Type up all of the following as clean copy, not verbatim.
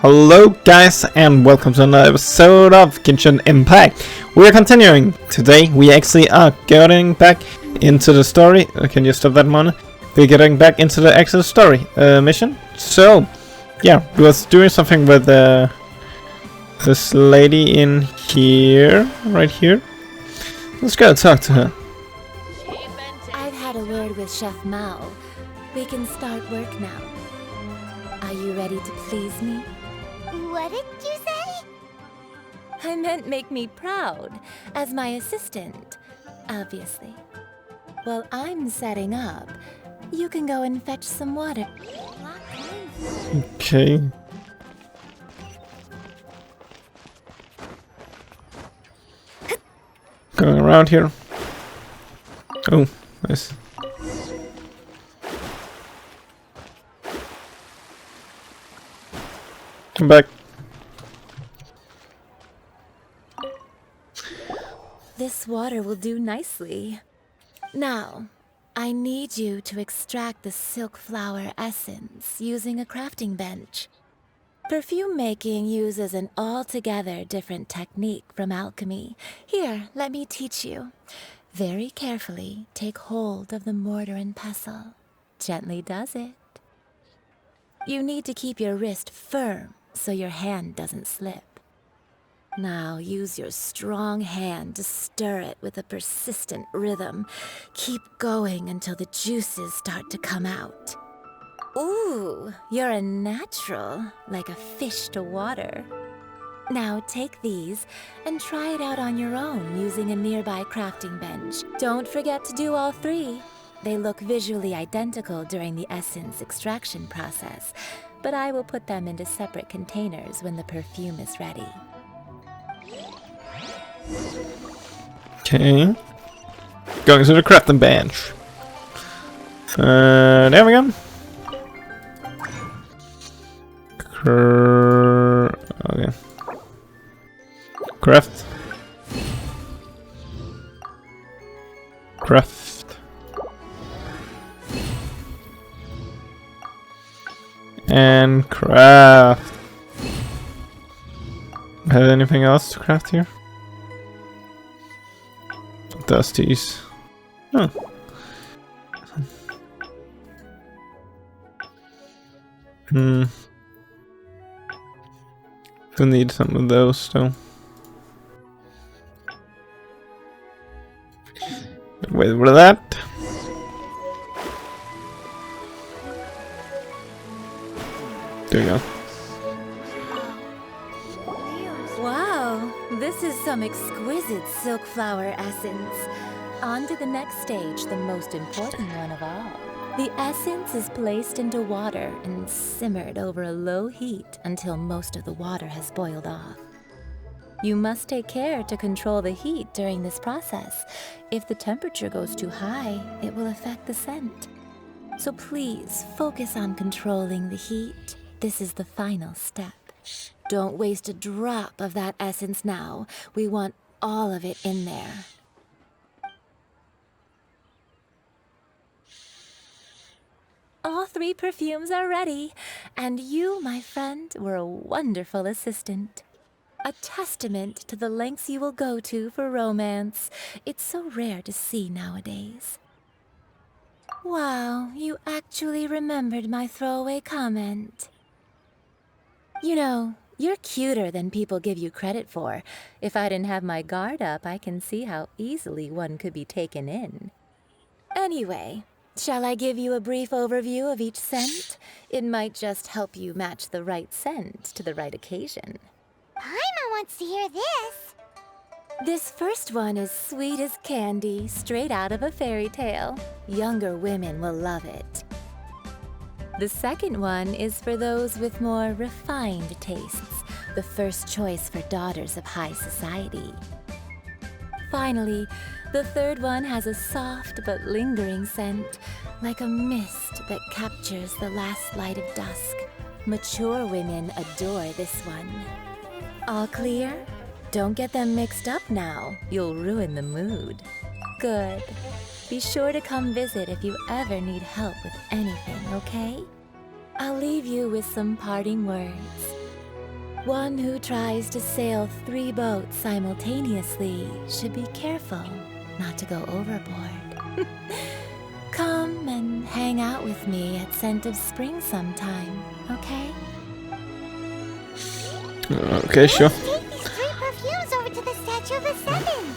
Hello guys and welcome to another episode of Genshin Impact. We are continuing. Today we actually are getting back into the story. Can you stop that, Mona? We're getting back into the actual story mission. So, yeah, we was doing something with this lady in here, right here. Let's go talk to her. I've had a word with Chef Mao. We can start work now. Are you ready to please me? What did you say? I meant make me proud, as my assistant, obviously. While I'm setting up, you can go and fetch some water. Okay. Going around here. Oh, nice. Come back. This water will do nicely. Now, I need you to extract the silk flower essence using a crafting bench. Perfume making uses an altogether different technique from alchemy. Here, let me teach you. Very carefully, take hold of the mortar and pestle. Gently does it. You need to keep your wrist firm so your hand doesn't slip. Now use your strong hand to stir it with a persistent rhythm. Keep going until the juices start to come out. Ooh, you're a natural, like a fish to water. Now take these and try it out on your own using a nearby crafting bench. Don't forget to do all three. They look visually identical during the essence extraction process, but I will put them into separate containers when the perfume is ready. Okay. Going to the crafting bench. There we go. Okay. Craft. And craft. Have anything else to craft here? Dusties. Huh. We need some of those though. Wait for that. There you go. Wow, this is some exquisite silk flower essence. On to the next stage, the most important one of all. The essence is placed into water and simmered over a low heat until most of the water has boiled off. You must take care to control the heat during this process. If the temperature goes too high, it will affect the scent. So please focus on controlling the heat. This is the final step. Don't waste a drop of that essence now. We want all of it in there. All three perfumes are ready, and you, my friend, were a wonderful assistant. A testament to the lengths you will go to for romance. It's so rare to see nowadays. Wow, you actually remembered my throwaway comment. You know, you're cuter than people give you credit for. If I didn't have my guard up, I can see how easily one could be taken in. Anyway, shall I give you a brief overview of each scent? It might just help you match the right scent to the right occasion. Paimon wants to hear this. This first one is sweet as candy, straight out of a fairy tale. Younger women will love it. The second one is for those with more refined tastes, the first choice for daughters of high society. Finally, the third one has a soft but lingering scent, like a mist that captures the last light of dusk. Mature women adore this one. All clear? Don't get them mixed up now. You'll ruin the mood. Good. Be sure to come visit if you ever need help with anything, okay? I'll leave you with some parting words. One who tries to sail 3 boats simultaneously should be careful not to go overboard. Come and hang out with me at Scent of Spring sometime, okay? Okay, sure. Let's take these 3 perfumes over to the Statue of the Seven.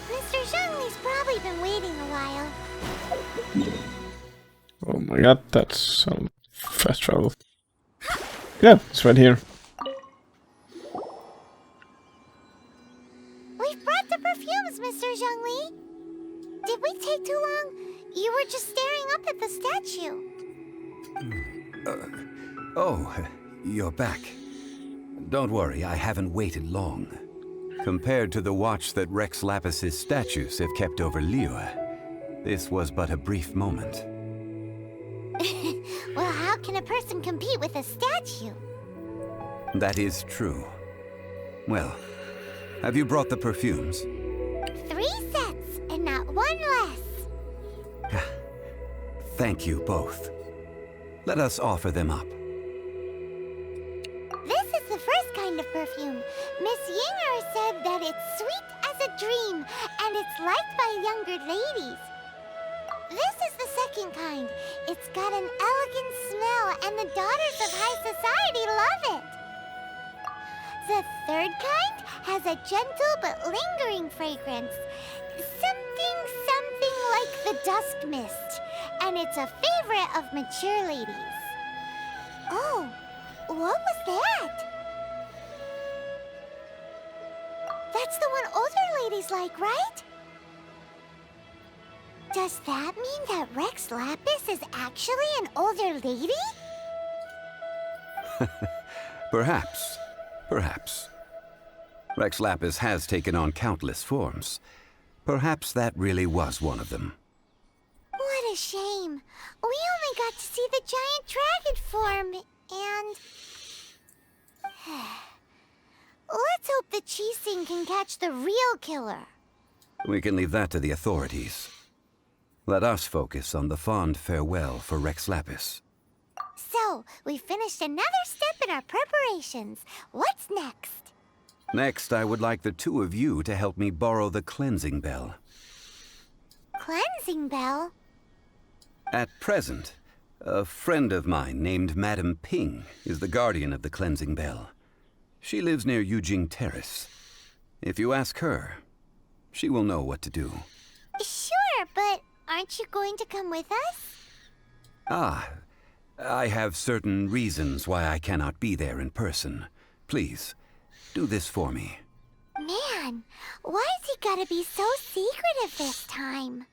Mr. Zhongli's probably been waiting a while. Oh my god, that's some fast travel. Yeah, it's right here. We've brought the perfumes, Mr. Zhongli. Did we take too long? You were just staring up at the statue. Oh, you're back. Don't worry, I haven't waited long. Compared to the watch that Rex Lapis's statues have kept over Liyue, this was but a brief moment. Well, how can a person compete with a statue? That is true. Well, have you brought the perfumes? 3 sets, and not 1 less. Thank you both. Let us offer them up. This is the first kind of perfume. Miss Yinger said that it's sweet as a dream, and it's liked by younger ladies. This is the second kind. It's got an elegant smell, and the daughters of high society love it. The third kind has a gentle but lingering fragrance. Something like the dusk mist, and it's a favorite of mature ladies. Oh, what was that? That's the one older ladies like, right? Does that mean that Rex Lapis is actually an older lady? Perhaps. Perhaps. Rex Lapis has taken on countless forms. Perhaps that really was one of them. What a shame. We only got to see the giant dragon form, and... Let's hope the Qixing can catch the real killer. We can leave that to the authorities. Let us focus on the fond farewell for Rex Lapis. So, we finished another step in our preparations. What's next? Next, I would like the 2 of you to help me borrow the cleansing bell. Cleansing bell? At present, a friend of mine named Madame Ping is the guardian of the cleansing bell. She lives near Yujing Terrace. If you ask her, she will know what to do. Sure, but aren't you going to come with us? Ah, I have certain reasons why I cannot be there in person. Please, do this for me. Man, why's he gotta be so secretive this time?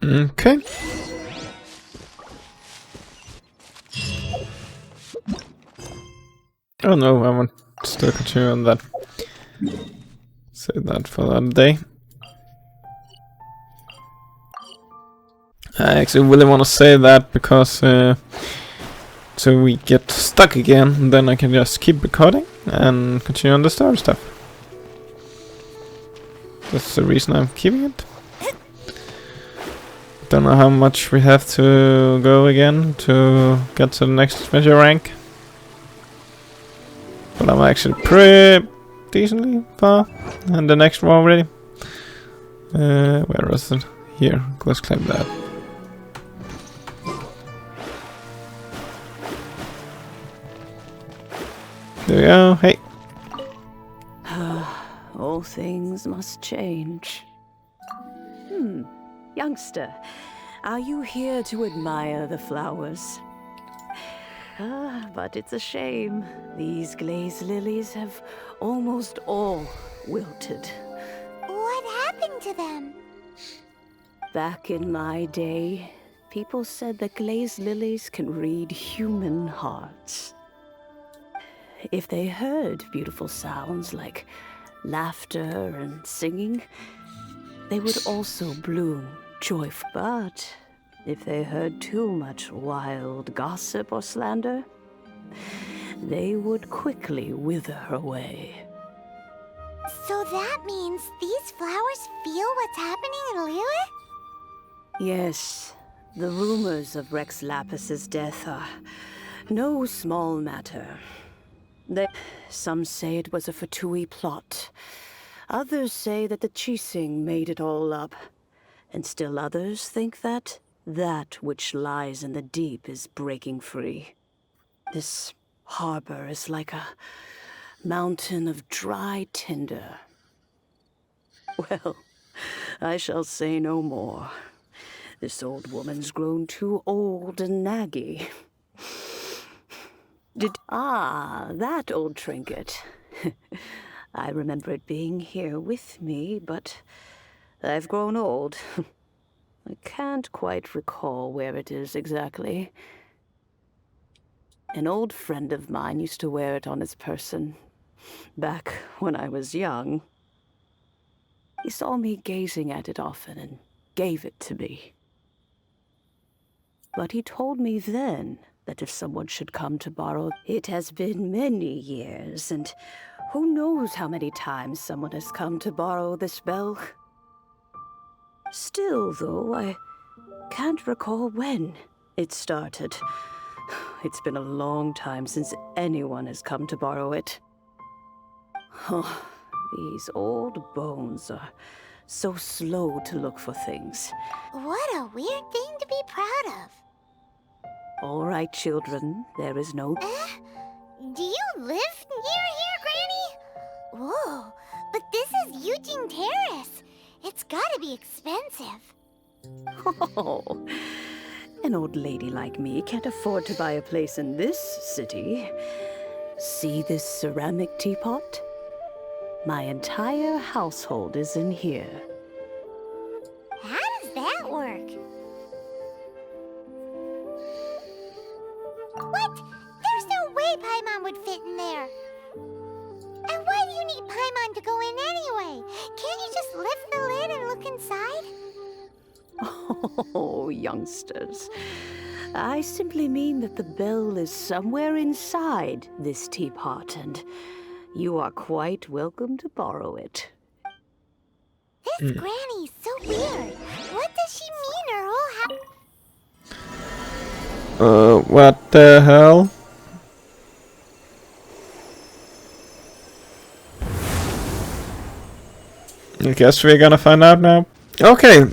Okay. Oh no, I want to still continue on that. Save that for that day. I actually really want to say that because so we get stuck again, then I can just keep recording and continue on the story stuff. That's the reason I'm keeping it. Don't know how much we have to go again to get to the next major rank. But I'm actually pretty decently far. And the next one already. Where is it? Here, let's claim that. There we go, hey. All things must change. Youngster, are you here to admire the flowers? But it's a shame. These glazed lilies have almost all wilted. What happened to them? Back in my day, people said that glazed lilies can read human hearts. If they heard beautiful sounds like laughter and singing, they would also bloom joyful. But if they heard too much wild gossip or slander, they would quickly wither away. So that means these flowers feel what's happening in Liyue? Yes, the rumors of Rex Lapis's death are no small matter. Some say it was a Fatui plot. Others say that the Chising made it all up. And still others think that which lies in the deep is breaking free. This harbor is like a mountain of dry tinder. Well, I shall say no more. This old woman's grown too old and naggy. That old trinket. I remember it being here with me, but I've grown old. I can't quite recall where it is exactly. An old friend of mine used to wear it on his person, back when I was young. He saw me gazing at it often and gave it to me. But he told me then that if someone should come to borrow, it has been many years, and who knows how many times someone has come to borrow this bell. Still, though, I can't recall when it started. It's been a long time since anyone has come to borrow it. Oh, these old bones are so slow to look for things. What a weird thing to be proud of. All right, children, there is no... Do you live near here, Granny? Whoa, but this is Eugene Terrace. It's gotta be expensive. Oh, an old lady like me can't afford to buy a place in this city. See this ceramic teapot? My entire household is in here. How does that work? What? There's no way Paimon would fit in there. And why do you need Paimon to go in anyway? Can't you just lift the lid and look inside? Oh, youngsters. I simply mean that the bell is somewhere inside this teapot, and you are quite welcome to borrow it. This Granny's so weird. What does she mean her whole house? What the hell? I guess we're gonna find out now. Okay,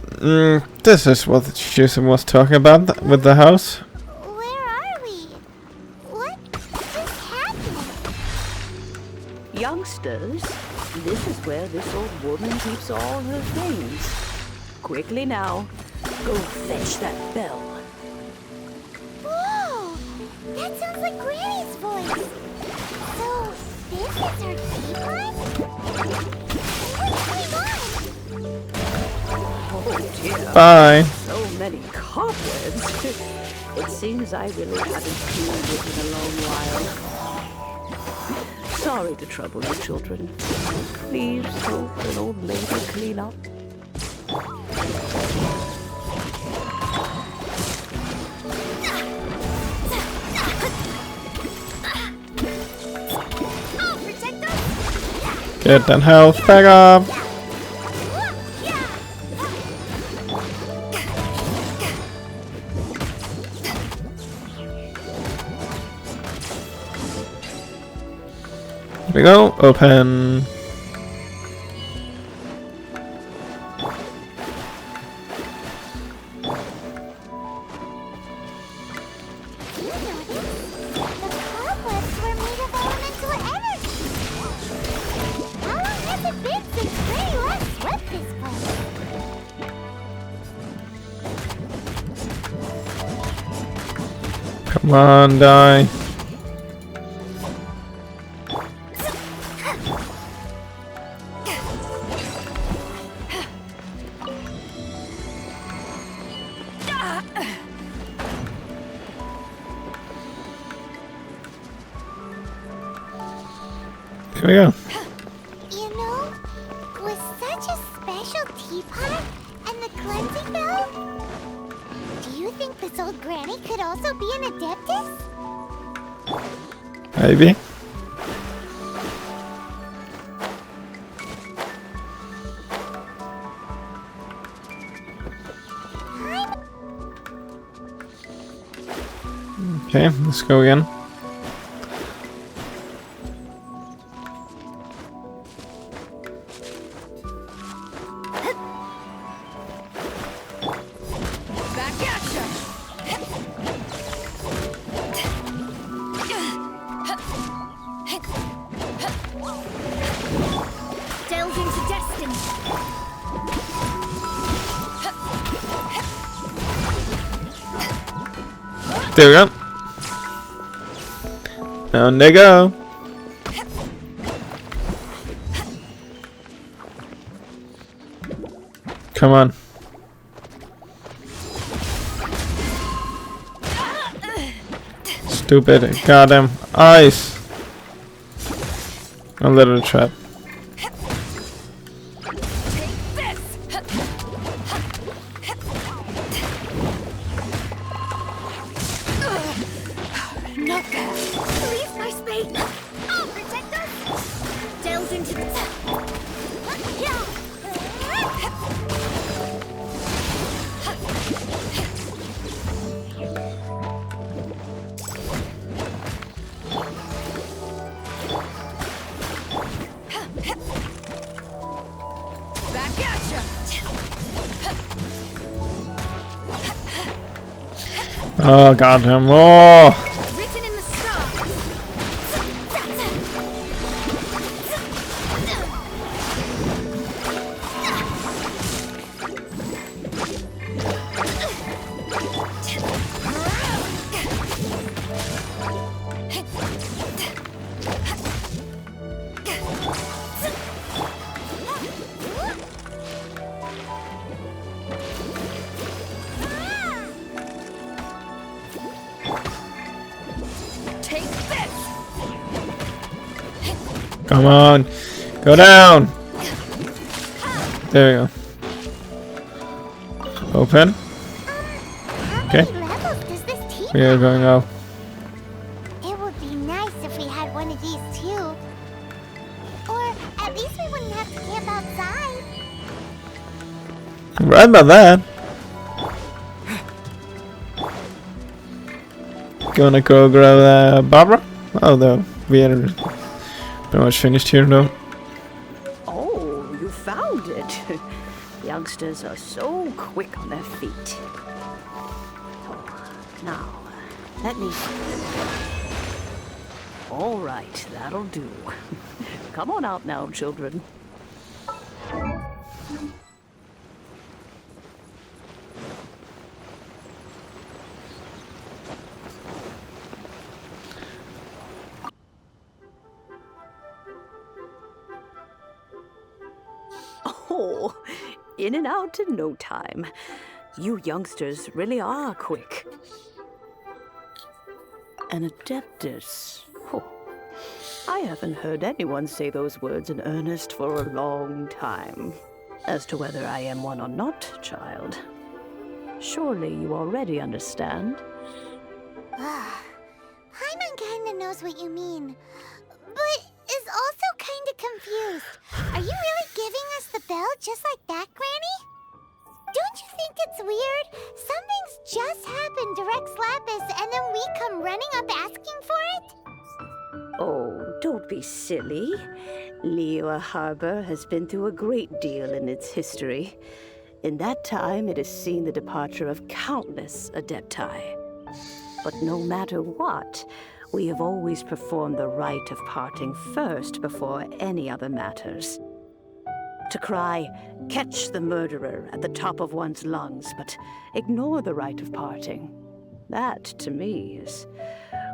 this is what Shusen was talking about with the house. Where are we? What just happened? Youngsters, this is where this old woman keeps all her things. Quickly now, go fetch that bell. Whoa! That sounds like Granny's voice. So, this is her teapot? What's going on? Oh dear. Bye. So many cobwebs. It seems I really haven't cleaned it in a long while. Sorry to trouble you, children. Please help an old lady clean up. Get that health back up. Here we go. Open. Come on, die. Here we go. You know, with such a special teapot and the cleansing bell, do you think this old granny could also be an adeptus? Maybe. Okay, let's go again. There we go. Down they go. Come on. Stupid goddamn eyes. A little trap. Please, my spade! Oh, protect us! Delves into the... Back at ya! Oh goddamn! Oh. Written in the stars. Take this. Come on, go down. There we go. Open. How Okay. many levels does this team We are going up. It would be nice if we had one of these too. Or at least we wouldn't have to camp outside. Right about that. Gonna go grab Barbara? Oh no, we are pretty much finished here though. Oh, you found it. Youngsters are so quick on their feet. Oh, now, let me see. All right, that'll do. Come on out now, children. Oh, in and out in no time. You youngsters really are quick. An adeptus. Oh, I haven't heard anyone say those words in earnest for a long time. As to whether I am one or not, child, surely you already understand. Paimon kinda knows what you mean, but is also kinda confused. Are you really giving us the bell just like that, Granny? Don't you think it's weird? Something's just happened to Rex Lapis and then we come running up asking for it? Oh, don't be silly. Liyue Harbor has been through a great deal in its history. In that time, it has seen the departure of countless Adepti. But no matter what, we have always performed the rite of parting first before any other matters. To cry, "Catch the murderer," at the top of one's lungs, but ignore the rite of parting. That, to me, is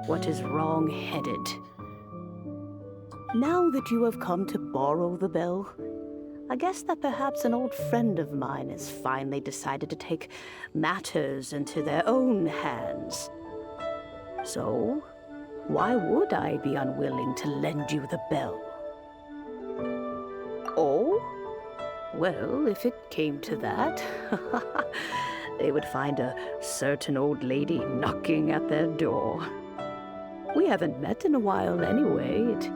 what is wrong-headed. Now that you have come to borrow the bell, I guess that perhaps an old friend of mine has finally decided to take matters into their own hands. So, why would I be unwilling to lend you the bell? Oh? Well, if it came to that, they would find a certain old lady knocking at their door. We haven't met in a while anyway. It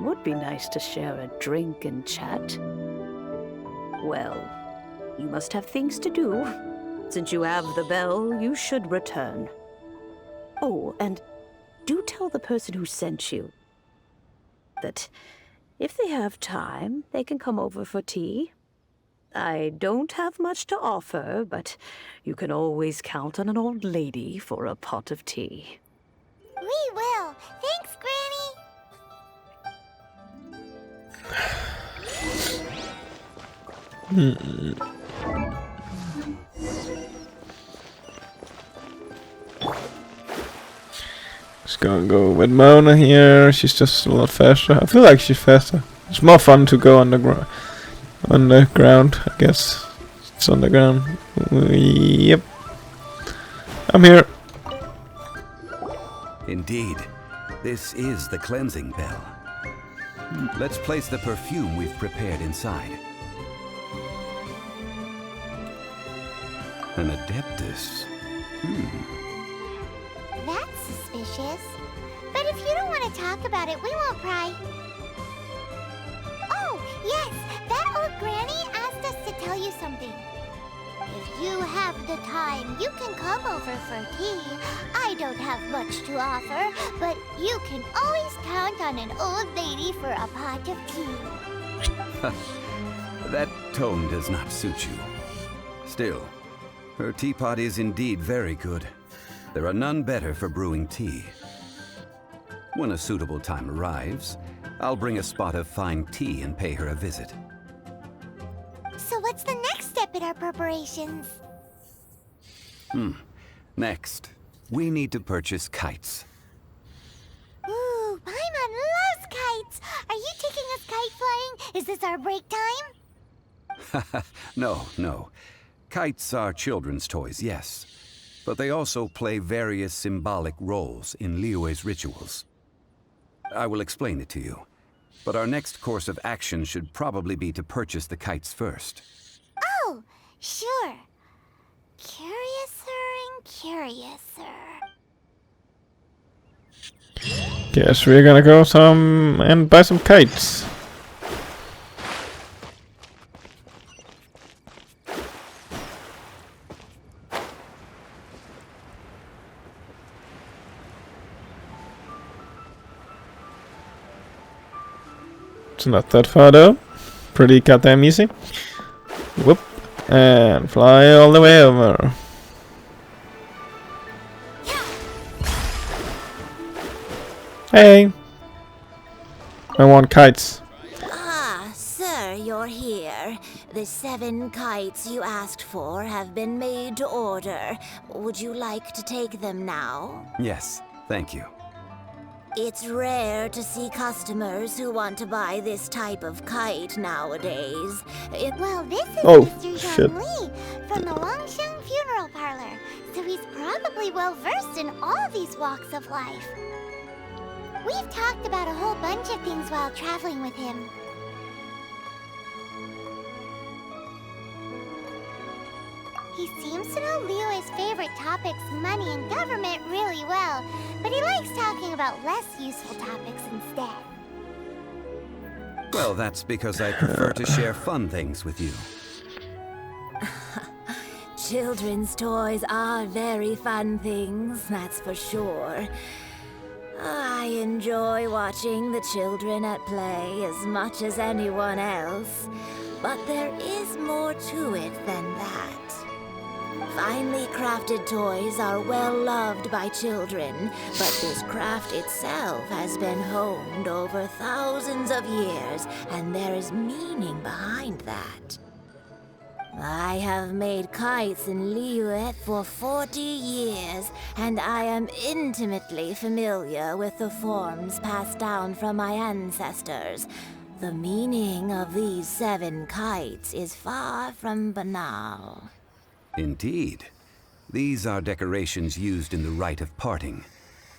would be nice to share a drink and chat. Well, you must have things to do. Since you have the bell, you should return. Oh, and do tell the person who sent you that if they have time, they can come over for tea. I don't have much to offer, but you can always count on an old lady for a pot of tea. We will. Thanks, Granny. Just gonna go with Mona here. She's just a lot faster. I feel like she's faster. It's more fun to go underground. Underground, I guess. It's underground. Yep. I'm here. Indeed, this is the cleansing bell. Let's place the perfume we've prepared inside. An Adeptus. That's suspicious. But if you don't want to talk about it, we won't pry. Oh, yes, that old granny asked us to tell you something. If you have the time, you can come over for tea. I don't have much to offer, but you can always count on an old lady for a pot of tea. That tone does not suit you. Still, her teapot is indeed very good. There are none better for brewing tea. When a suitable time arrives, I'll bring a spot of fine tea and pay her a visit. So what's the next step in our preparations? Next, we need to purchase kites. Ooh, Paimon loves kites! Are you taking us kite flying? Is this our break time? No. Kites are children's toys, yes. But they also play various symbolic roles in Liyue's rituals. I will explain it to you. But our next course of action should probably be to purchase the kites first. Oh, sure. Curiouser and curiouser. Guess we're gonna go and buy some kites. It's not that far though. Pretty goddamn easy. Whoop. And fly all the way over. Hey! I want kites. Ah, sir, you're here. The 7 kites you asked for have been made to order. Would you like to take them now? Yes, thank you. It's rare to see customers who want to buy this type of kite nowadays. Well, this is Oh, Mr. shit. Zhongli from the Wangsheng Funeral Parlor, so he's probably well versed in all these walks of life. We've talked about a whole bunch of things while traveling with him. He seems to know Liyue's favorite topics, money and government, really well, but he likes talking about less useful topics instead. Well, that's because I prefer to share fun things with you. Children's toys are very fun things, that's for sure. I enjoy watching the children at play as much as anyone else, but there is more to it than that. Finely crafted toys are well loved by children, but this craft itself has been honed over thousands of years, and there is meaning behind that. I have made kites in Liyue for 40 years, and I am intimately familiar with the forms passed down from my ancestors. The meaning of these 7 kites is far from banal. Indeed. These are decorations used in the rite of parting.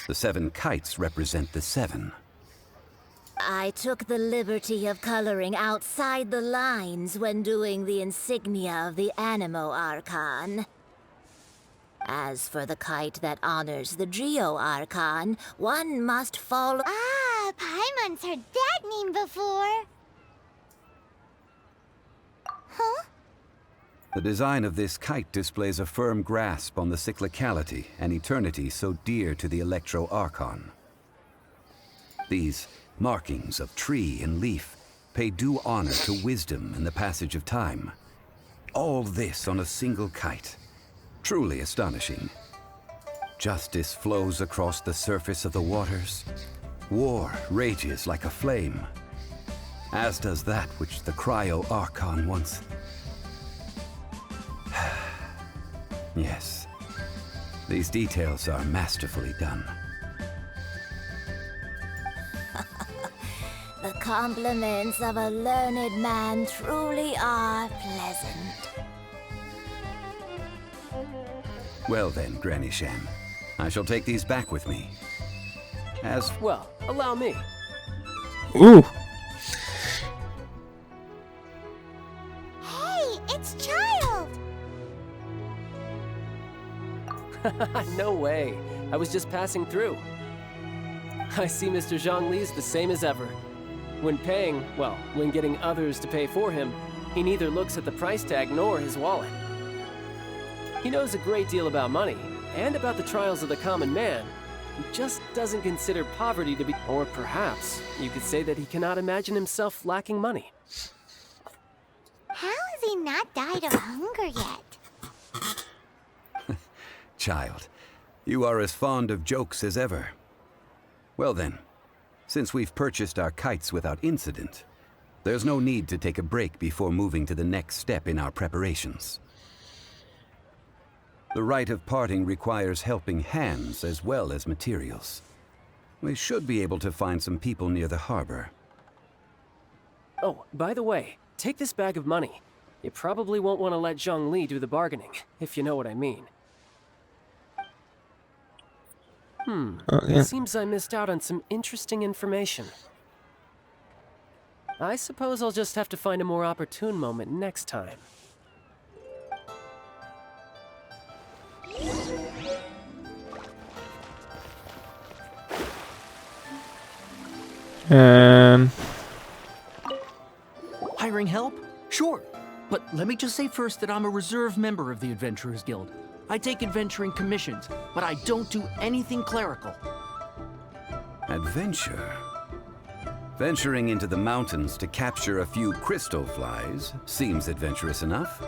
The 7 kites represent the 7. I took the liberty of coloring outside the lines when doing the insignia of the Animo Archon. As for the kite that honors the Drio Archon, one must follow— Ah, Paimon's heard that name before. Huh? The design of this kite displays a firm grasp on the cyclicality and eternity so dear to the Electro Archon. These markings of tree and leaf pay due honor to wisdom and the passage of time. All this on a single kite. Truly astonishing. Justice flows across the surface of the waters. War rages like a flame. As does that which the Cryo Archon once Yes. These details are masterfully done. The compliments of a learned man truly are pleasant. Well then, Granny Shan, I shall take these back with me. As Well, allow me. Ooh. Hey, it's Child! No way. I was just passing through. I see Mr. Zhongli's the same as ever. When paying, well, when getting others to pay for him, he neither looks at the price tag nor his wallet. He knows a great deal about money, and about the trials of the common man. He just doesn't consider poverty to be... Or perhaps, you could say that he cannot imagine himself lacking money. How has he not died of hunger yet? Child, you are as fond of jokes as ever. Well then, since we've purchased our kites without incident, there's no need to take a break before moving to the next step in our preparations. The rite of parting requires helping hands as well as materials. We should be able to find some people near the harbor. Oh, by the way, take this bag of money. You probably won't want to let Zhongli do the bargaining, if you know what I mean. Yeah. It seems I missed out on some interesting information. I suppose I'll just have to find a more opportune moment next time. And Hiring help? Sure. But let me just say first that I'm a reserve member of the Adventurers Guild. I take adventuring commissions, but I don't do anything clerical. Adventure? Venturing into the mountains to capture a few crystal flies seems adventurous enough.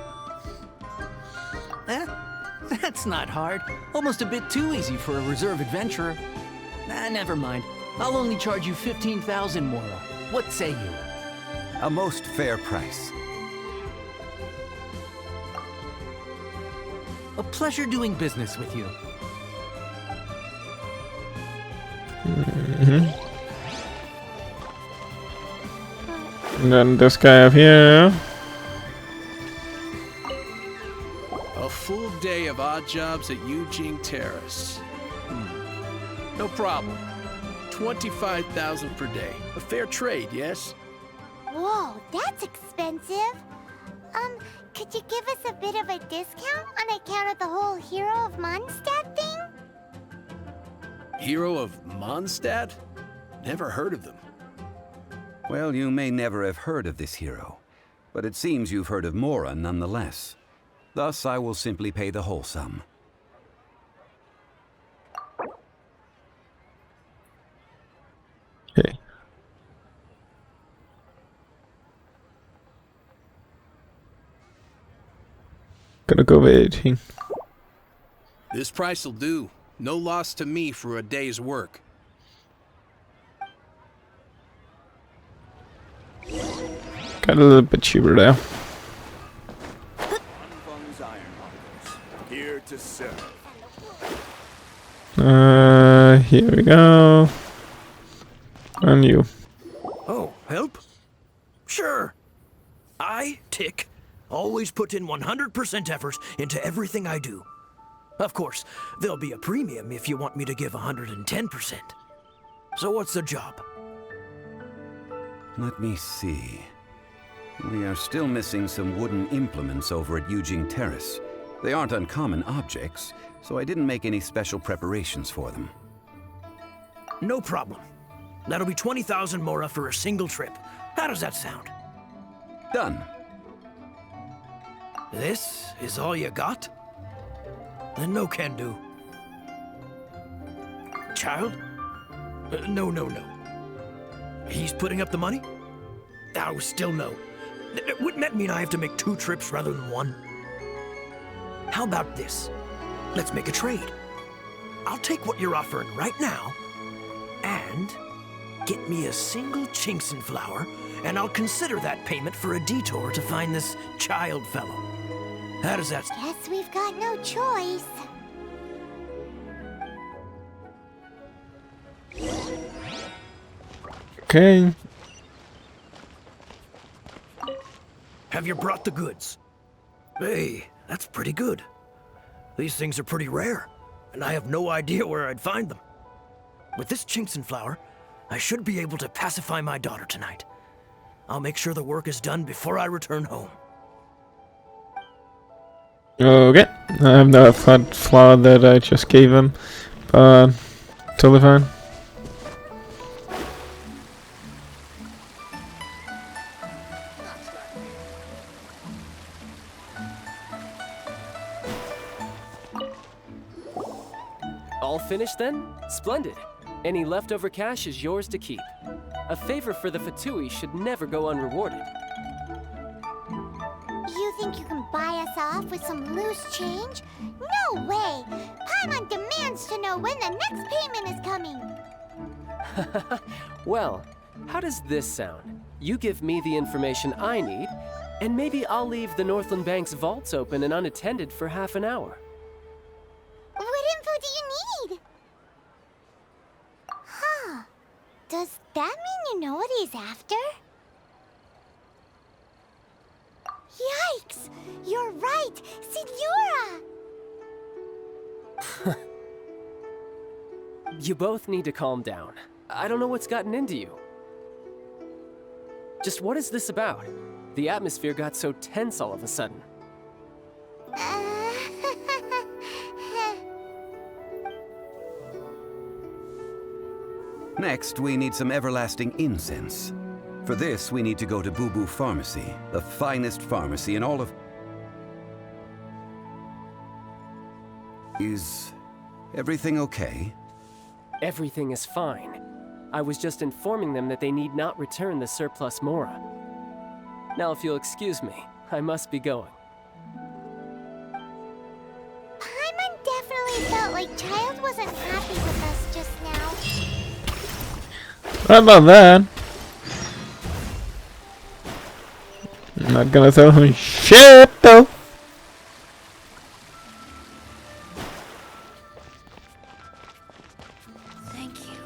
That's not hard. Almost a bit too easy for a reserve adventurer. Never mind. I'll only charge you 15,000 Mora. What say you? A most fair price. A pleasure doing business with you. And then this guy up here. A full day of odd jobs at Yujing Terrace. No problem. 25,000 per day. A fair trade, yes? Whoa, that's expensive. Could you give us a bit of a discount on account of the whole Hero of Mondstadt thing? Hero of Mondstadt? Never heard of them. Well, you may never have heard of this hero, but it seems you've heard of Mora nonetheless. Thus, I will simply pay the whole sum. Okay. Gonna go with 18. This price will do. No loss to me for a day's work. Got a little bit cheaper there. Here to serve. Here we go. And you. Oh, help? Sure. I, Tick, always put in 100% effort into everything I do. Of course, there'll be a premium if you want me to give 110%. So what's the job? Let me see. We are still missing some wooden implements over at Yujing Terrace. They aren't uncommon objects, so I didn't make any special preparations for them. No problem. That'll be 20,000 Mora for a single trip. How does that sound? Done. This is all you got? Then no can do. Child? No. He's putting up the money? Oh, still no. Wouldn't that mean I have to make 2 trips rather than 1? How about this? Let's make a trade. I'll take what you're offering right now, and get me a single Chinkson flower, and I'll consider that payment for a detour to find this child fellow. How does that... Guess we've got no choice. Okay. Have you brought the goods? Hey, that's pretty good. These things are pretty rare, and I have no idea where I'd find them. With this Chinxin flower, I should be able to pacify my daughter tonight. I'll make sure the work is done before I return home. Okay. I have no flower that I just gave him, but totally fine. All finished then? Splendid. Any leftover cash is yours to keep. A favor for the Fatui should never go unrewarded. You think you can buy us off with some loose change? No way! Paimon demands to know when the next payment is coming! Well, how does this sound? You give me the information I need, and maybe I'll leave the Northland Bank's vaults open and unattended for half an hour. What info do you need? Huh. Does that mean you know what he's after? Yikes! You're right! Signora! You both need to calm down. I don't know what's gotten into you. Just what is this about? The atmosphere got so tense all of a sudden. Next, we need some everlasting incense. For this, we need to go to Boo Boo Pharmacy, the finest pharmacy in all of... Is everything okay? Everything is fine. I was just informing them that they need not return the surplus Mora. Now, if you'll excuse me, I must be going. Paimon definitely felt like Child wasn't happy with us just now. What about that? I'm not gonna tell him shit though. Thank you.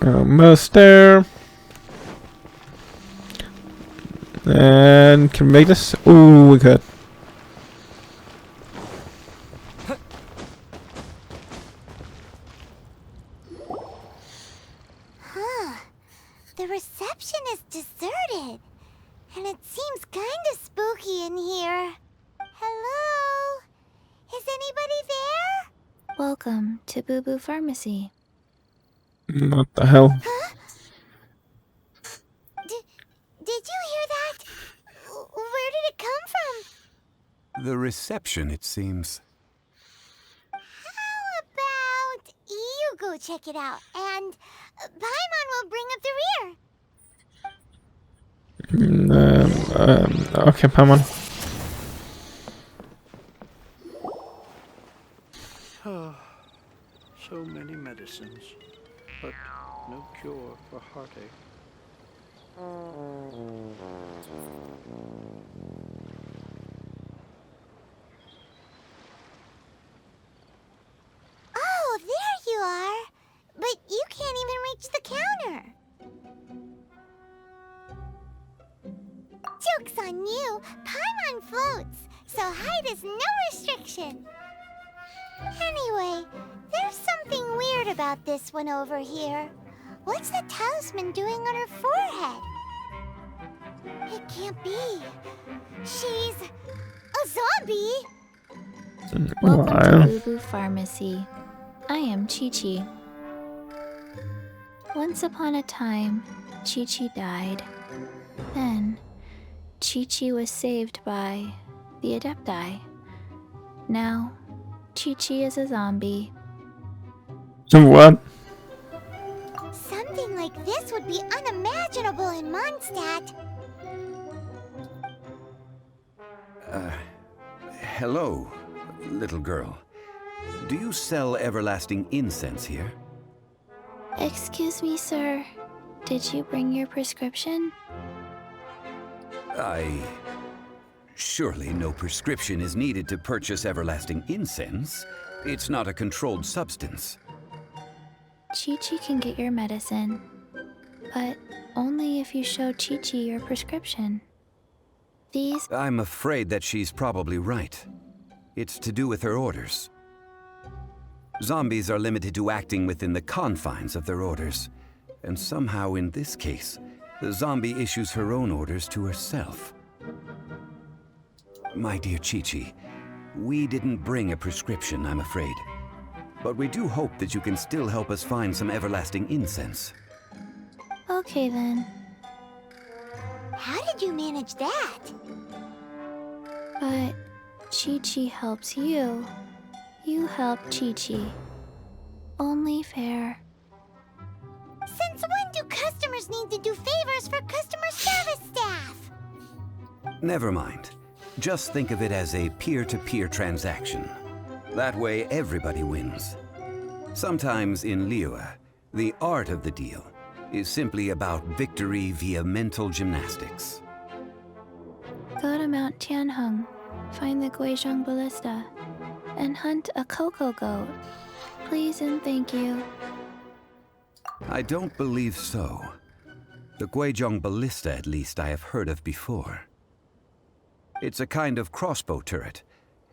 Almost there. And can we make this? Ooh, we could. Huh. The reception is deserted. And it seems kinda spooky in here. Hello? Is anybody there? Welcome to Boo Boo Pharmacy. What the hell? Huh? Did you hear that? Where did it come from? The reception, it seems. How about you go check it out, and Paimon will bring up the rear. Okay, Paimon. So many medicines, but no cure for heartache. Oh, there you are. But you can't even reach the counter. Joke's on you. Paimon floats, so height is no restriction. Anyway, there's something weird about this one over here. What's the talisman doing on her forehead? It can't be. She's a zombie. Welcome to Boo Boo Pharmacy. I am Chi-Chi. Once upon a time, Chi-Chi died. Then, Chi-Chi was saved by the Adepti. Now, Chi-Chi is a zombie. What? Something like this would be unimaginable in Mondstadt. Hello, little girl. Do you sell everlasting incense here? Excuse me, sir. Did you bring your prescription? Surely no prescription is needed to purchase everlasting incense. It's not a controlled substance. Chi-Chi can get your medicine, but only if you show Chi-Chi your prescription. These... I'm afraid that she's probably right. It's to do with her orders. Zombies are limited to acting within the confines of their orders. And somehow in this case, the zombie issues her own orders to herself. My dear Chi-Chi, we didn't bring a prescription, I'm afraid. But we do hope that you can still help us find some everlasting incense. Okay then. How did you manage that? But Chi-Chi helps you. You help Chi-Chi. Only fair. Since when do customers need to do favors for customer service staff? Never mind. Just think of it as a peer-to-peer transaction. That way everybody wins. Sometimes in Liyue, the art of the deal is simply about victory via mental gymnastics. Go to Mount Tianheng, find the Guizhong Ballista, and hunt a cocoa goat. Please and thank you. I don't believe so. The Guizhong Ballista, at least, I have heard of before. It's a kind of crossbow turret,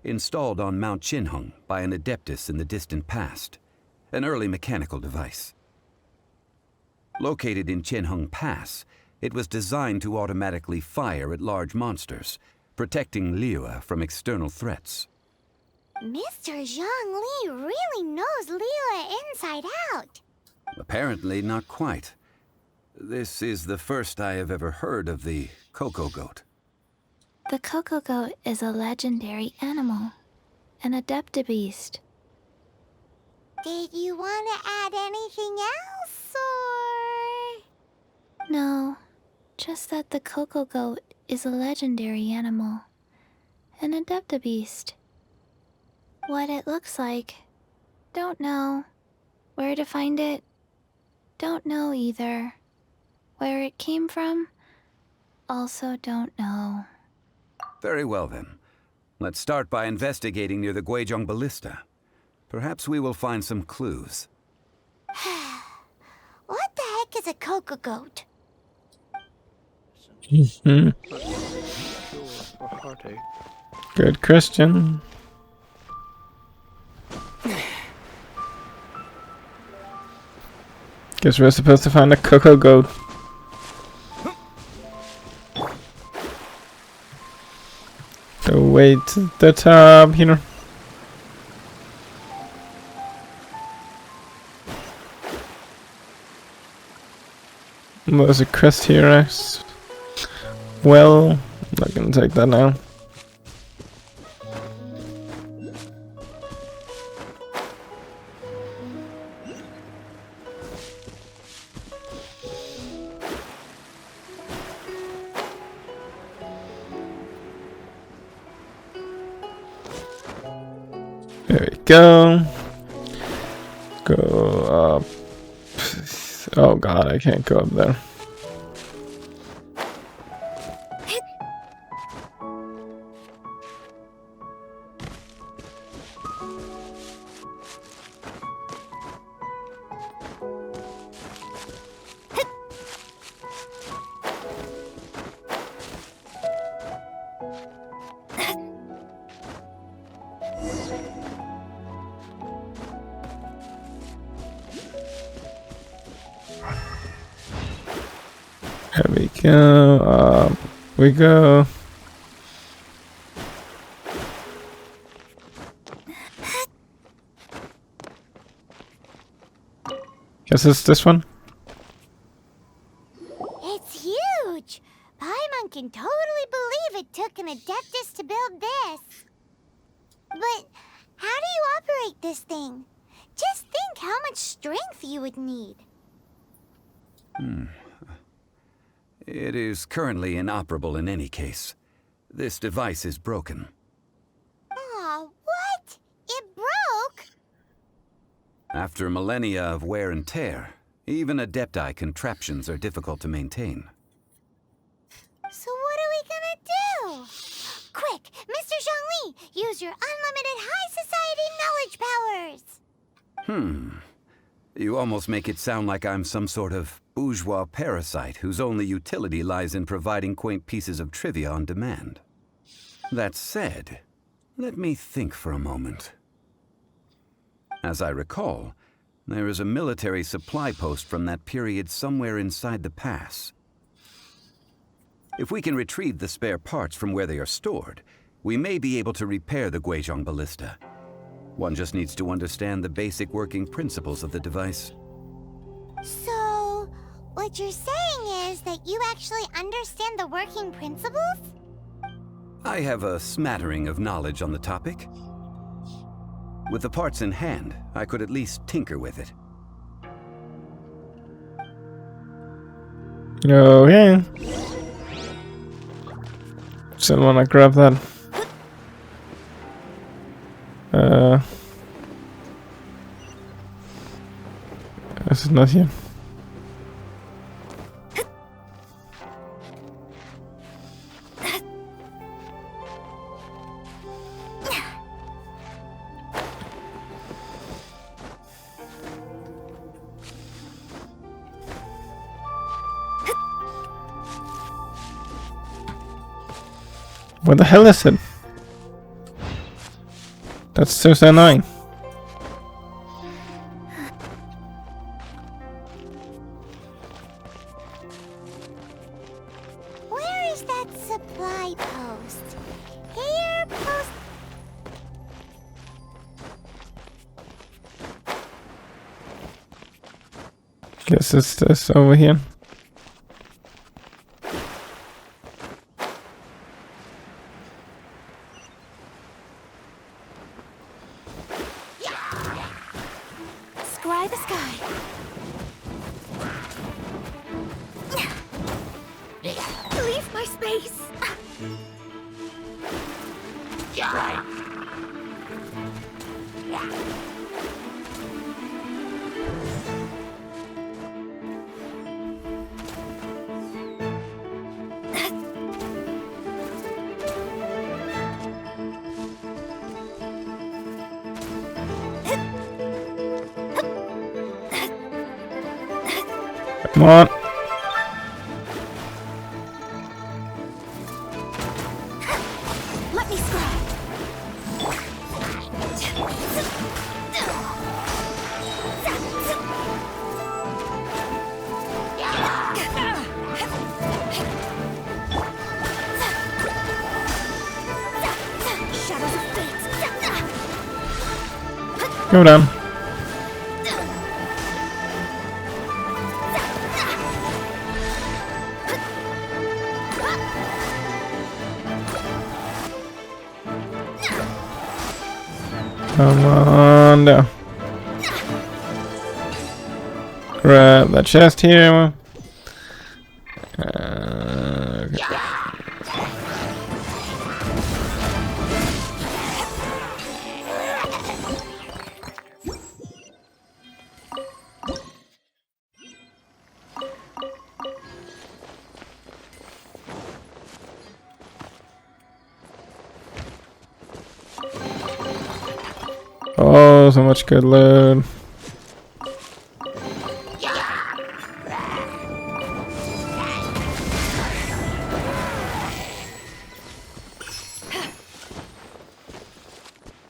installed on Mount Qinheng by an adeptus in the distant past, an early mechanical device. Located in Qianheng Pass, it was designed to automatically fire at large monsters, protecting Liyue from external threats. Mr. Zhang Li really knows Liyue inside out. Apparently not quite. This is the first I have ever heard of the cocoa goat. The cocoa goat is a legendary animal, an adeptabeast. Did you want to add anything else, or...? No, just that the cocoa goat is a legendary animal, an adeptabeast. What it looks like, don't know. Where to find it, don't know either. Where it came from, also don't know. Very well then. Let's start by investigating near the Guizhong Ballista. Perhaps we will find some clues. What the heck is a cocoa goat? Mhm. Cure for heartache. Good question. Guess we're supposed to find a cocoa goat. The way to the top, you know. There's a quest here as well. I'm not gonna take that now. There we go. Go up. Oh god, I can't go up there. There we go, up we go. Guess it's this one? It's huge! Paimon can totally believe it took an adeptus to build this. But how do you operate this thing? Just think how much strength you would need. It is currently inoperable in any case. This device is broken. Aw, what? It broke? After millennia of wear and tear, even Adepti contraptions are difficult to maintain. So what are we gonna do? Quick, Mr. Zhongli, use your unlimited high society knowledge powers! You almost make it sound like I'm some sort of bourgeois parasite whose only utility lies in providing quaint pieces of trivia on demand. That said, let me think for a moment. As I recall, there is a military supply post from that period somewhere inside the pass. If we can retrieve the spare parts from where they are stored, we may be able to repair the Guizhong ballista. One just needs to understand the basic working principles of the device. So, what you're saying is that you actually understand the working principles? I have a smattering of knowledge on the topic. With the parts in hand, I could at least tinker with it. Okay. Still wanna grab that. This is not here. What the hell is it? That's so annoying. Where is that supply post? Here, post... Guess it's this over here. Scry the sky. Leave my space. Come on. Let me scry. Shadows of fate. Go down. Come on down. Grab that chest here. Okay. Oh, so much good loot.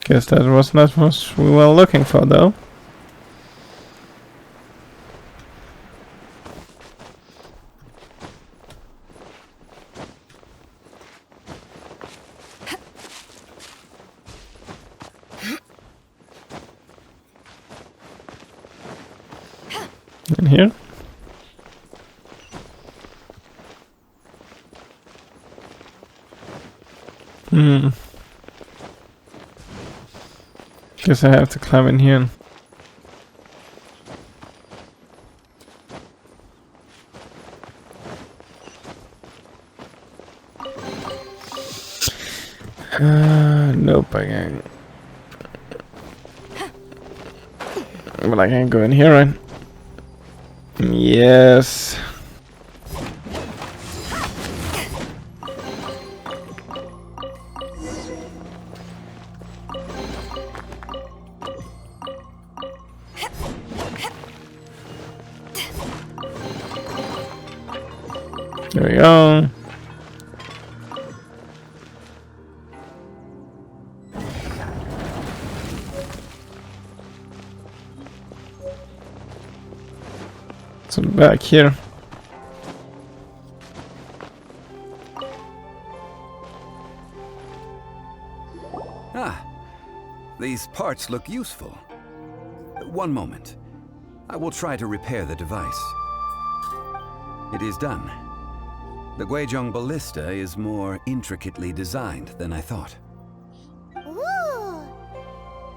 Guess that was not what we were looking for, though. In here? Guess I have to climb in here. Nope, I can't. But I can't go in here, right? Yes. There we go. So back here. Ah, these parts look useful. One moment. I will try to repair the device. It is done. The Guizhong ballista is more intricately designed than I thought. Ooh!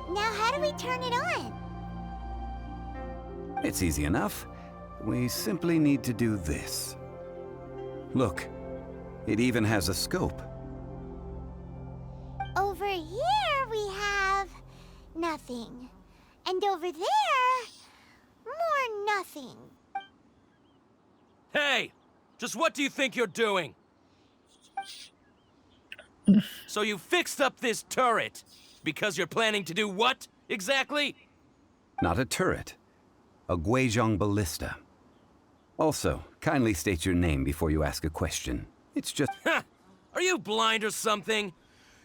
Now how do we turn it on? It's easy enough. We simply need to do this. Look, it even has a scope. Over here we have nothing. And over there, more nothing. Hey! Just what do you think you're doing? So you fixed up this turret because you're planning to do what, exactly? Not a turret. A Guizhong ballista. Also, kindly state your name before you ask a question. It's just... Ha! Are you blind or something?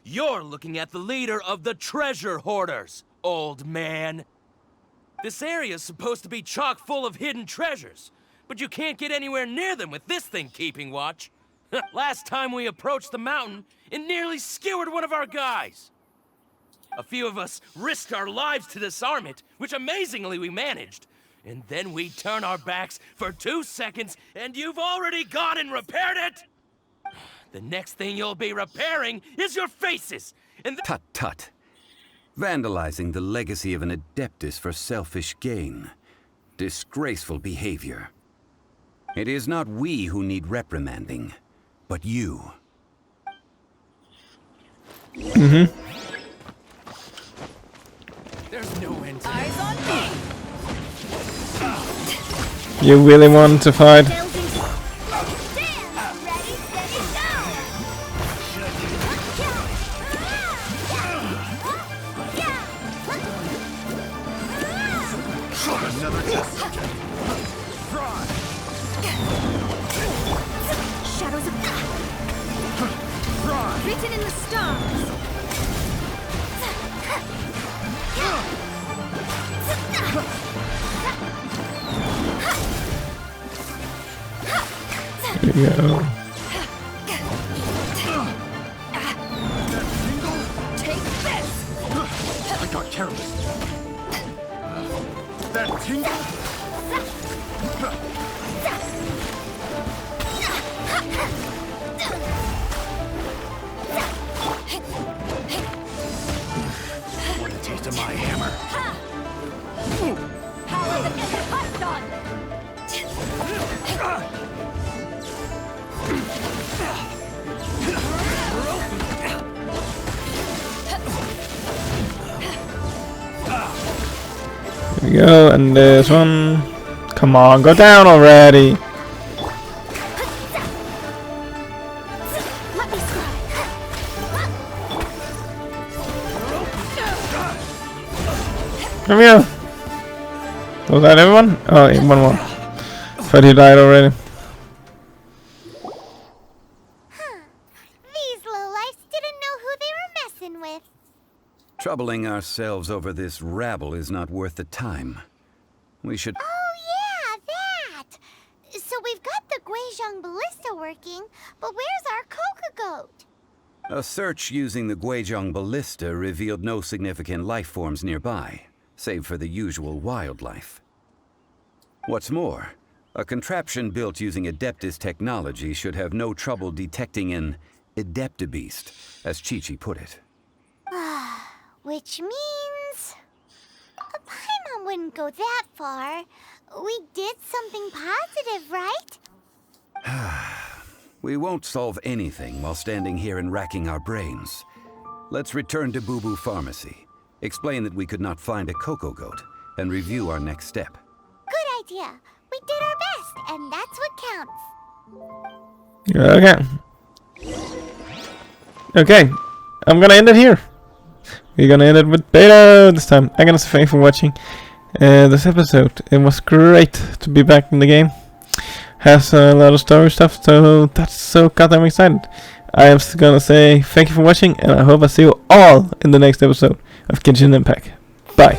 You're looking at the leader of the treasure hoarders, old man. This area's supposed to be chock full of hidden treasures, but you can't get anywhere near them with this thing keeping watch. Last time we approached the mountain, it nearly skewered one of our guys. A few of us risked our lives to disarm it, which amazingly we managed. And then we turn our backs for 2 seconds, and you've already gone and repaired it! The next thing you'll be repairing is your faces, and Tut tut. Vandalizing the legacy of an Adeptus for selfish gain. Disgraceful behavior. It is not we who need reprimanding, but you. Mm-hmm. there's no end to Eyes on me! You really want to fight? Shadows of written in the stars. There you go. Take this. I got careless. That tingle? Want a taste of my hammer? Power that gets hot done. There we go, and this one. Come on, go down already. Let me try. Come here. Was that everyone? Oh, yeah, one more. Thought he died already. These lowlifes didn't know who they were messing with. Troubling ourselves over this rabble is not worth the time. We should... Oh yeah, that! So we've got the Guizhong ballista working, but where's our Coca goat? A search using the Guizhong ballista revealed no significant life forms nearby, save for the usual wildlife. What's more, a contraption built using Adeptus technology should have no trouble detecting an Adeptabeast, as Chi-Chi put it. Which means... Paimon wouldn't go that far. We did something positive, right? We won't solve anything while standing here and racking our brains. Let's return to Boo Boo Pharmacy. Explain that we could not find a cocoa goat, and review our next step. Good idea. We did our best, and that's what counts. Okay. Okay. I'm gonna end it here. We're gonna end it with Beta this time. I'm gonna say thank you for watching this episode. It was great to be back in the game. Has a lot of story stuff, so that's so goddamn excited. I am gonna say thank you for watching, and I hope I see you all in the next episode of Genshin Impact. Bye.